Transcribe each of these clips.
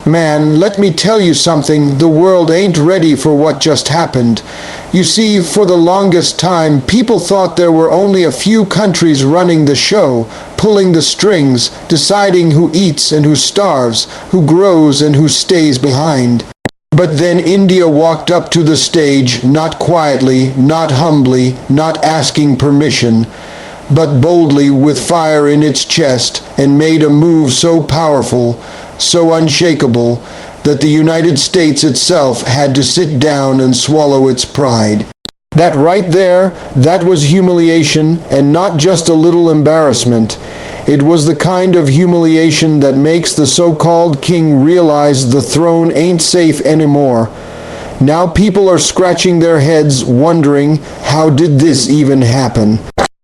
Man, let me tell you something, the world ain't ready for what just happened. You see, for the longest time, people thought there were only a few countries running the show, pulling the strings, deciding who eats and who starves, who grows and who stays behind. But then India walked up to the stage, not quietly, not humbly, not asking permission, but boldly with fire in its chest, and made a move so powerful, so unshakable, that the United States itself had to sit down and swallow its pride. That right there, that was humiliation, and not just a little embarrassment. It was the kind of humiliation that makes the so-called king realize the throne ain't safe anymore. Now people are scratching their heads, wondering, how did this even happen?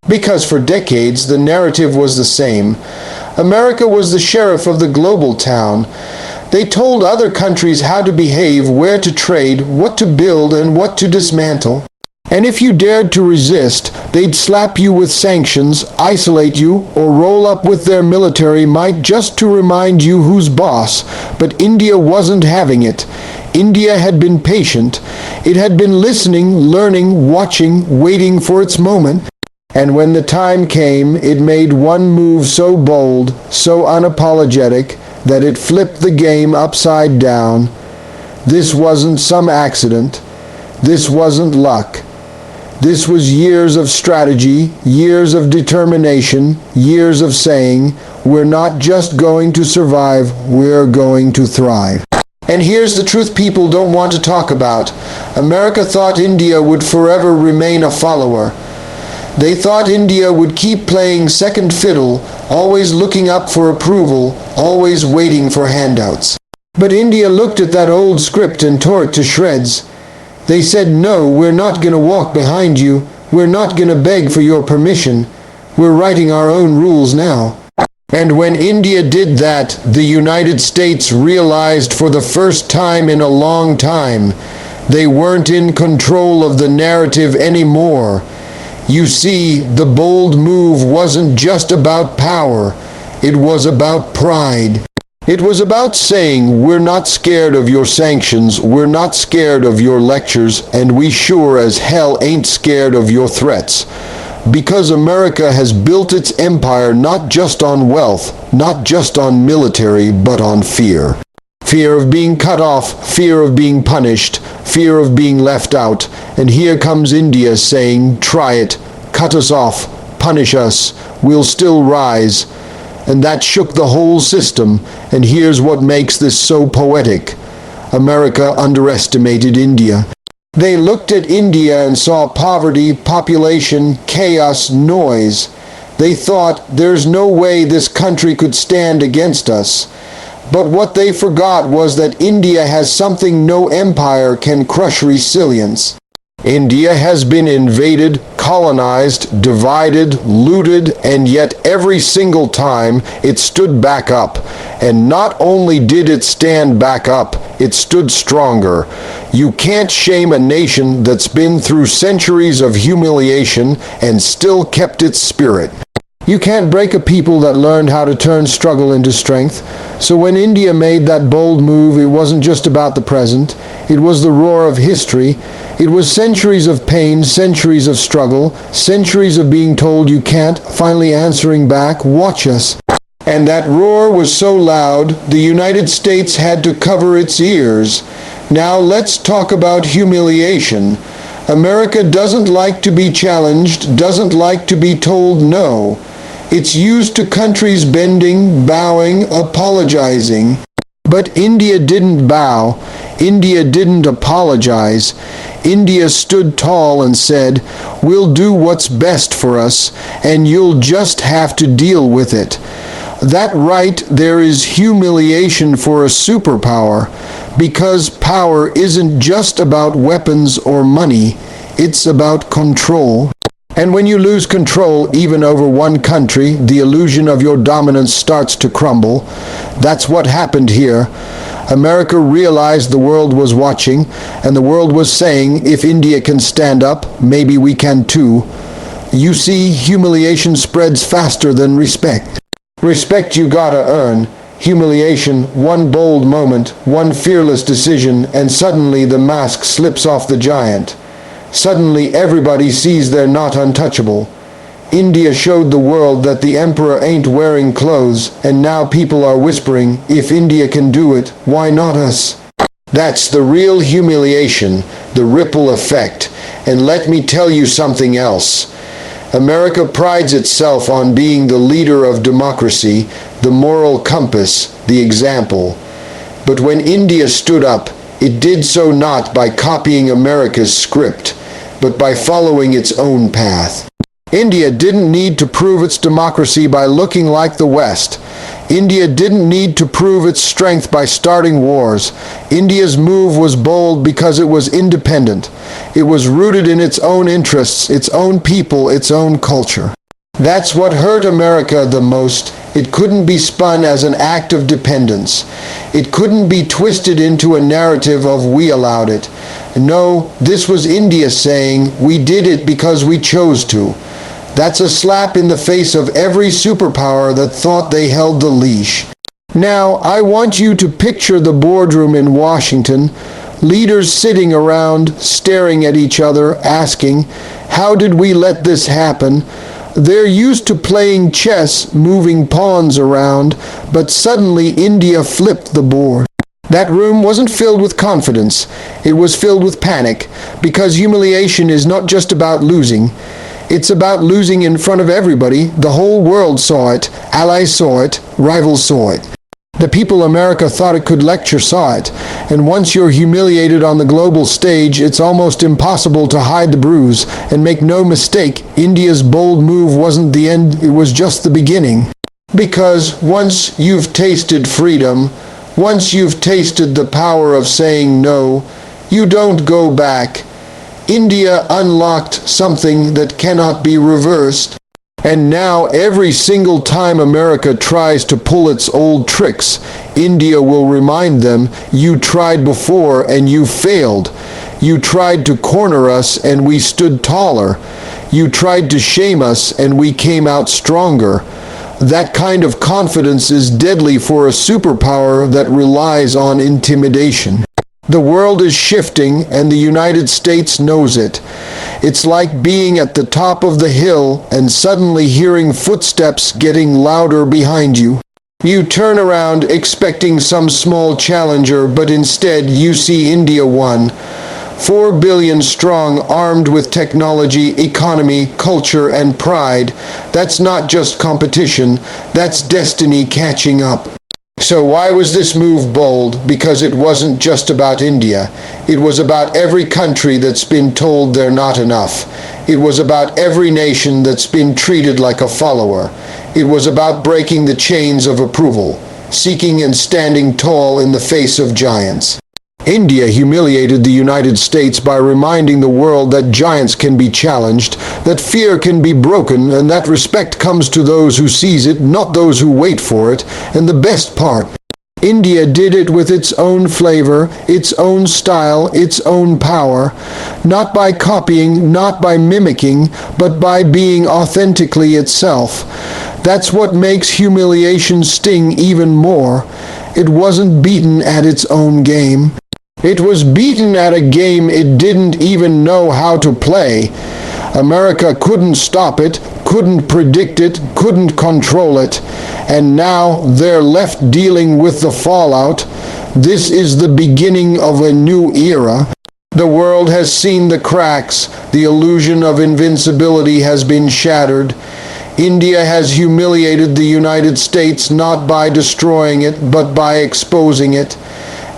Because for decades the narrative was the same. America was the sheriff of the global town. They told other countries how to behave, where to trade, what to build, and what to dismantle. And if you dared to resist, they'd slap you with sanctions, isolate you, or roll up with their military might just to remind you who's boss. But India wasn't having it. India had been patient. It had been listening, learning, watching, waiting for its moment. And when the time came, it made one move so bold, so unapologetic, that it flipped the game upside down. This wasn't some accident. This wasn't luck. This was years of strategy, years of determination, years of saying, we're not just going to survive, we're going to thrive. And here's the truth people don't want to talk about. America thought India would forever remain a follower. They thought India would keep playing second fiddle, always looking up for approval, always waiting for handouts. But India looked at that old script and tore it to shreds. They said, no, we're not going to walk behind you. We're not going to beg for your permission. We're writing our own rules now. And when India did that, the United States realized for the first time in a long time, they weren't in control of the narrative anymore. You see, the bold move wasn't just about power. It was about pride. It was about saying, we're not scared of your sanctions, we're not scared of your lectures, and we sure as hell ain't scared of your threats. Because America has built its empire not just on wealth, not just on military, but on fear. Fear of being cut off, fear of being punished, fear of being left out. And here comes India saying, try it, cut us off, punish us, we'll still rise. And that shook the whole system, and here's what makes this so poetic. America underestimated India. They looked at India and saw poverty, population, chaos, noise. They thought, there's no way this country could stand against us. But what they forgot was that India has something no empire can crush: resilience. India has been invaded, colonized, divided, looted, and yet every single time it stood back up. And not only did it stand back up, it stood stronger. You can't shame a nation that's been through centuries of humiliation and still kept its spirit. You can't break a people that learned how to turn struggle into strength. So when India made that bold move, it wasn't just about the present. It was the roar of history. It was centuries of pain, centuries of struggle, centuries of being told you can't, finally answering back, watch us. And that roar was so loud, the United States had to cover its ears. Now let's talk about humiliation. America doesn't like to be challenged, doesn't like to be told no. It's used to countries bending, bowing, apologizing. But India didn't bow. India didn't apologize. India stood tall and said, we'll do what's best for us, and you'll just have to deal with it. That right there is humiliation for a superpower, because power isn't just about weapons or money, it's about control. And when you lose control, even over one country, the illusion of your dominance starts to crumble. That's what happened here. America realized the world was watching, and the world was saying, if India can stand up, maybe we can too. You see, humiliation spreads faster than respect. Respect you gotta earn. Humiliation, one bold moment, one fearless decision, and suddenly the mask slips off the giant. Suddenly everybody sees they're not untouchable. India showed the world that the emperor ain't wearing clothes, and now people are whispering, if India can do it, why not us? That's the real humiliation, the ripple effect. And let me tell you something else. America prides itself on being the leader of democracy, the moral compass, the example. But when India stood up, it did so not by copying America's script, but by following its own path. India didn't need to prove its democracy by looking like the West. India didn't need to prove its strength by starting wars. India's move was bold because it was independent. It was rooted in its own interests, its own people, its own culture. That's what hurt America the most. It couldn't be spun as an act of dependence. It couldn't be twisted into a narrative of we allowed it. No, this was India saying, we did it because we chose to. That's a slap in the face of every superpower that thought they held the leash. Now, I want you to picture the boardroom in Washington, leaders sitting around, staring at each other, asking, how did we let this happen? They're used to playing chess, moving pawns around, but suddenly India flipped the board. That room wasn't filled with confidence. It was filled with panic, because humiliation is not just about losing. It's about losing in front of everybody. The whole world saw it. Allies saw it. Rivals saw it. The people America thought it could lecture saw it. And once you're humiliated on the global stage, it's almost impossible to hide the bruise. And make no mistake, India's bold move wasn't the end, it was just the beginning. Because once you've tasted freedom, once you've tasted the power of saying no, you don't go back. India unlocked something that cannot be reversed. And now every single time America tries to pull its old tricks, India will remind them, you tried before and you failed. You tried to corner us and we stood taller. You tried to shame us and we came out stronger. That kind of confidence is deadly for a superpower that relies on intimidation. The world is shifting, and the United States knows it. It's like being at the top of the hill and suddenly hearing footsteps getting louder behind you. You turn around expecting some small challenger, but instead you see India won. 4 billion strong, armed with technology, economy, culture, and pride. That's not just competition, that's destiny catching up. So why was this move bold? Because it wasn't just about India. It was about every country that's been told they're not enough. It was about every nation that's been treated like a follower. It was about breaking the chains of approval, seeking and standing tall in the face of giants. India humiliated the United States by reminding the world that giants can be challenged, that fear can be broken, and that respect comes to those who seize it, not those who wait for it. And the best part, India did it with its own flavor, its own style, its own power, not by copying, not by mimicking, but by being authentically itself. That's what makes humiliation sting even more. It wasn't beaten at its own game. It was beaten at a game it didn't even know how to play. America couldn't stop it, couldn't predict it, couldn't control it. And now they're left dealing with the fallout. This is the beginning of a new era. The world has seen the cracks. The illusion of invincibility has been shattered. India has humiliated the United States not by destroying it, but by exposing it.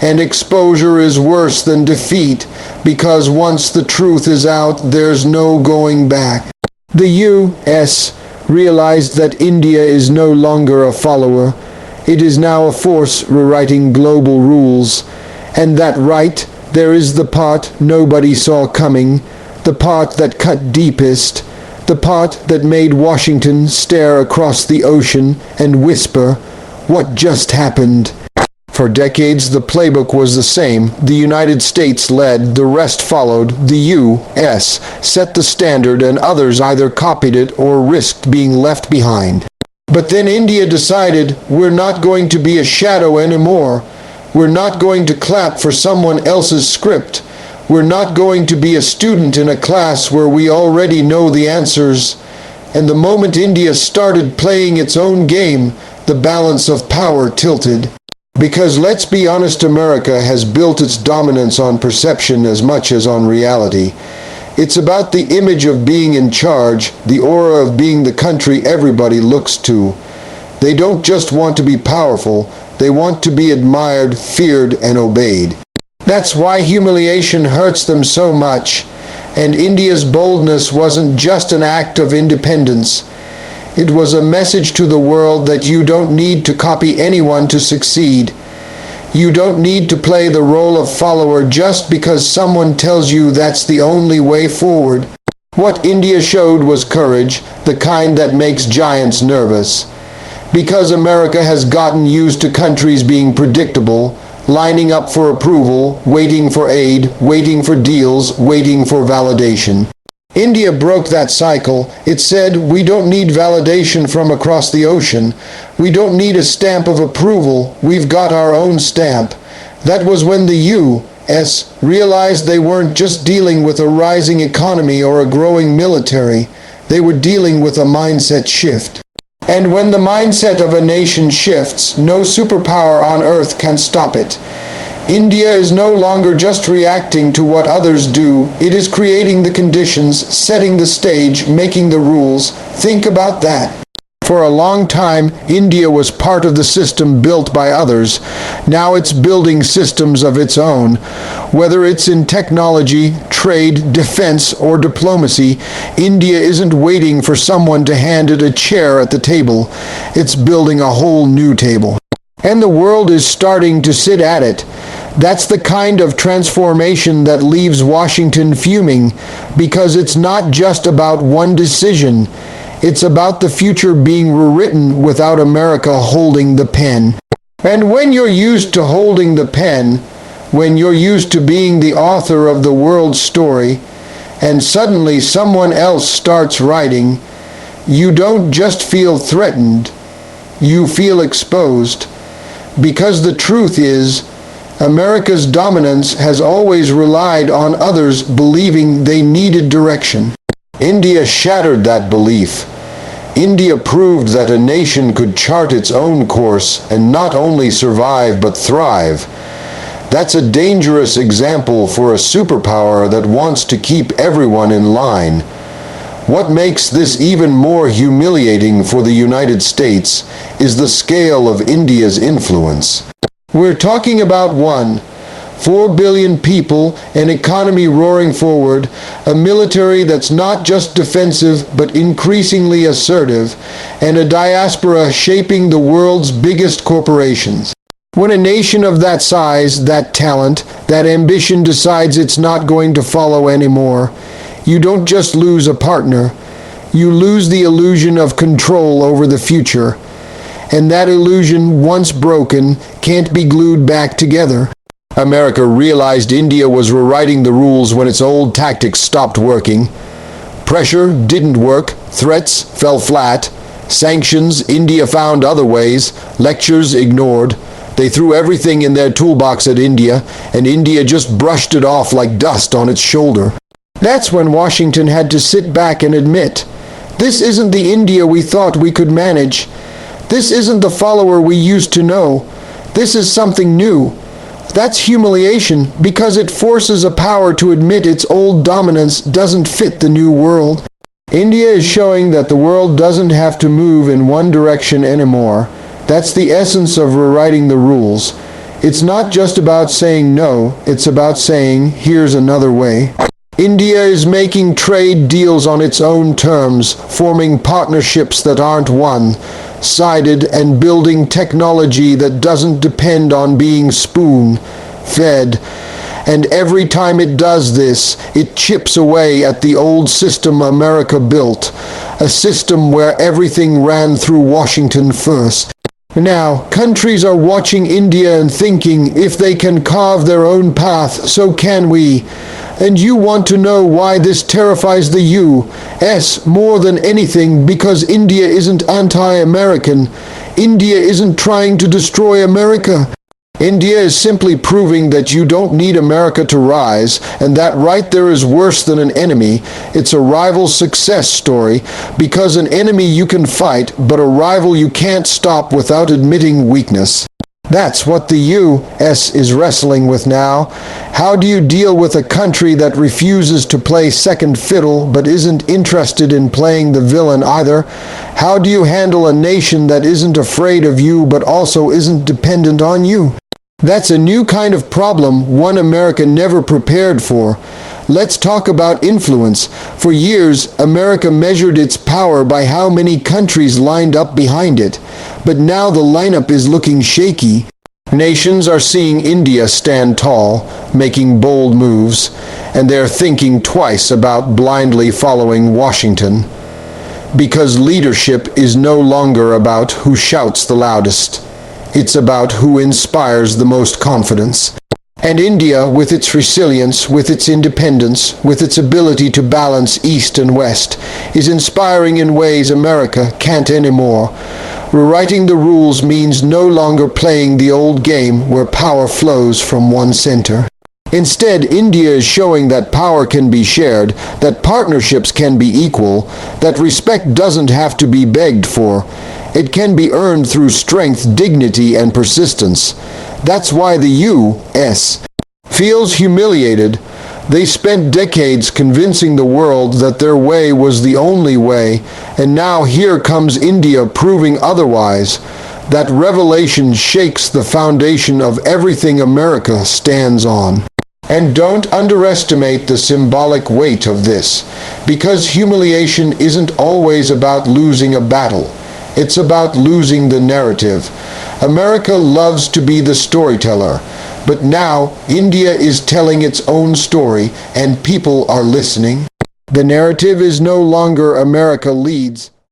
And exposure is worse than defeat, because once the truth is out, there's no going back. The U.S. realized that India is no longer a follower. It is now a force rewriting global rules. And that right, there is the part nobody saw coming, the part that cut deepest, the part that made Washington stare across the ocean and whisper, "What just happened?" For decades, the playbook was the same. The United States led, the rest followed. The U.S. set the standard, and others either copied it or risked being left behind. But then India decided, we're not going to be a shadow anymore. We're not going to clap for someone else's script. We're not going to be a student in a class where we already know the answers. And the moment India started playing its own game, the balance of power tilted. Because let's be honest, America has built its dominance on perception as much as on reality. It's about the image of being in charge, the aura of being the country everybody looks to. They don't just want to be powerful, they want to be admired, feared, and obeyed. That's why humiliation hurts them so much. And India's boldness wasn't just an act of independence. It was a message to the world that you don't need to copy anyone to succeed. You don't need to play the role of follower just because someone tells you that's the only way forward. What India showed was courage, the kind that makes giants nervous. Because America has gotten used to countries being predictable, lining up for approval, waiting for aid, waiting for deals, waiting for validation. India broke that cycle. It said, we don't need validation from across the ocean. We don't need a stamp of approval. We've got our own stamp. That was when the U.S. realized they weren't just dealing with a rising economy or a growing military. They were dealing with a mindset shift. And when the mindset of a nation shifts, no superpower on earth can stop it. India is no longer just reacting to what others do. It is creating the conditions, setting the stage, making the rules. Think about that. For a long time, India was part of the system built by others. Now it's building systems of its own. Whether it's in technology, trade, defense, or diplomacy, India isn't waiting for someone to hand it a chair at the table. It's building a whole new table. And the world is starting to sit at it. That's the kind of transformation that leaves Washington fuming, because it's not just about one decision. It's about the future being rewritten without America holding the pen. And when you're used to holding the pen, when you're used to being the author of the world's story, and suddenly someone else starts writing, you don't just feel threatened, you feel exposed. Because the truth is, America's dominance has always relied on others believing they needed direction. India shattered that belief. India proved that a nation could chart its own course and not only survive but thrive. That's a dangerous example for a superpower that wants to keep everyone in line. What makes this even more humiliating for the United States is the scale of India's influence. We're talking about 4 billion people, an economy roaring forward, a military that's not just defensive but increasingly assertive, and a diaspora shaping the world's biggest corporations. When a nation of that size, that talent, that ambition decides it's not going to follow anymore, you don't just lose a partner, you lose the illusion of control over the future. And that illusion, once broken, can't be glued back together. America realized India was rewriting the rules when its old tactics stopped working. Pressure didn't work, threats fell flat, sanctions, India found other ways, lectures ignored. They threw everything in their toolbox at India, and India just brushed it off like dust on its shoulder. That's when Washington had to sit back and admit, this isn't the India we thought we could manage. This isn't the follower we used to know. This is something new. That's humiliation because it forces a power to admit its old dominance doesn't fit the new world. India is showing that the world doesn't have to move in one direction anymore. That's the essence of rewriting the rules. It's not just about saying no, it's about saying, here's another way. India is making trade deals on its own terms, forming partnerships that aren't one-sided, and building technology that doesn't depend on being spoon-fed. And every time it does this, it chips away at the old system America built, a system where everything ran through Washington first. Now, countries are watching India and thinking, if they can carve their own path, so can we. And you want to know why this terrifies the U.S. more than anything, because India isn't anti-American. India isn't trying to destroy America. India is simply proving that you don't need America to rise, and that right there is worse than an enemy. It's a rival success story, because an enemy you can fight, but a rival you can't stop without admitting weakness. That's what the U.S. is wrestling with now. How do you deal with a country that refuses to play second fiddle but isn't interested in playing the villain either? How do you handle a nation that isn't afraid of you but also isn't dependent on you? That's a new kind of problem, one America never prepared for. Let's talk about influence. For years, America measured its power by how many countries lined up behind it. But now the lineup is looking shaky. Nations are seeing India stand tall, making bold moves, and they're thinking twice about blindly following Washington. Because leadership is no longer about who shouts the loudest. It's about who inspires the most confidence. And India, with its resilience, with its independence, with its ability to balance East and West, is inspiring in ways America can't anymore. Rewriting the rules means no longer playing the old game where power flows from one center. Instead, India is showing that power can be shared, that partnerships can be equal, that respect doesn't have to be begged for. It can be earned through strength, dignity, and persistence. That's why the U.S. feels humiliated. They spent decades convincing the world that their way was the only way, and now here comes India proving otherwise. That revelation shakes the foundation of everything America stands on. And don't underestimate the symbolic weight of this, because humiliation isn't always about losing a battle. It's about losing the narrative. America loves to be the storyteller, but now India is telling its own story, and people are listening. The narrative is no longer America leads.